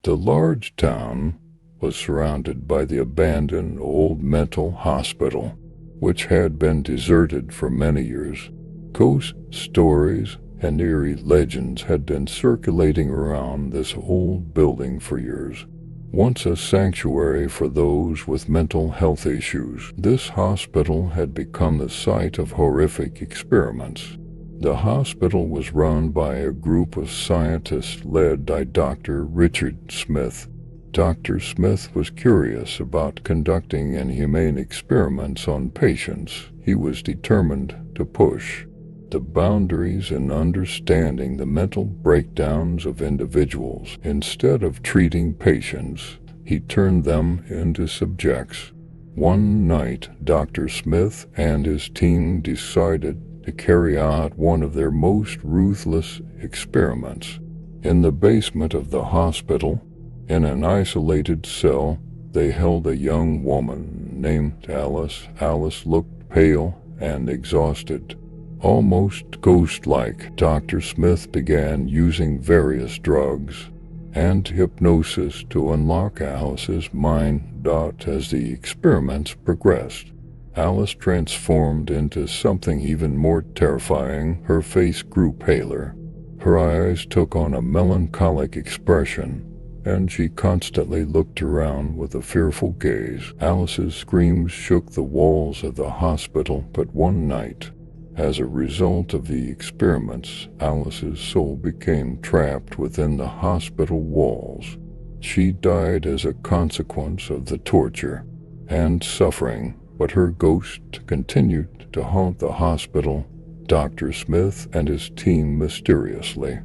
The large town was surrounded by the abandoned old mental hospital, which had been deserted for many years. Ghost stories and eerie legends had been circulating around this old building for years. Once a sanctuary for those with mental health issues, this hospital had become the site of horrific experiments. The hospital was run by a group of scientists led by Dr. Richard Smith. Dr. Smith was curious about conducting inhumane experiments on patients. He was determined to push the boundaries in understanding the mental breakdowns of individuals. Instead of treating patients, he turned them into subjects. One night, Dr. Smith and his team decided to carry out one of their most ruthless experiments. In the basement of the hospital, in an isolated cell, they held a young woman named Alice. Alice looked pale and exhausted, almost ghost-like. Dr. Smith began using various drugs and hypnosis to unlock Alice's mind. As the experiments progressed, Alice transformed into something even more terrifying. Her face grew paler, her eyes took on a melancholic expression, and she constantly looked around with a fearful gaze. Alice's screams shook the walls of the hospital. But one night, as a result of the experiments, Alice's soul became trapped within the hospital walls. She died as a consequence of the torture and suffering, but her ghost continued to haunt the hospital. Dr. Smith and his team mysteriously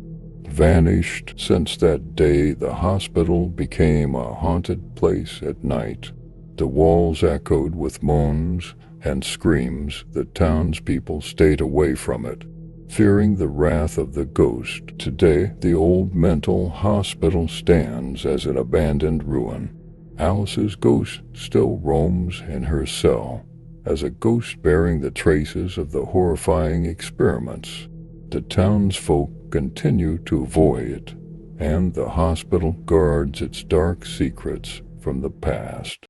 vanished. Since that day, the hospital became a haunted place at night. The walls echoed with moans and screams. The townspeople stayed away from it, fearing the wrath of the ghost. Today, the old mental hospital stands as an abandoned ruin. Alice's ghost still roams in her cell, as a ghost bearing the traces of the horrifying experiments. The townsfolk continue to avoid it, and the hospital guards its dark secrets from the past.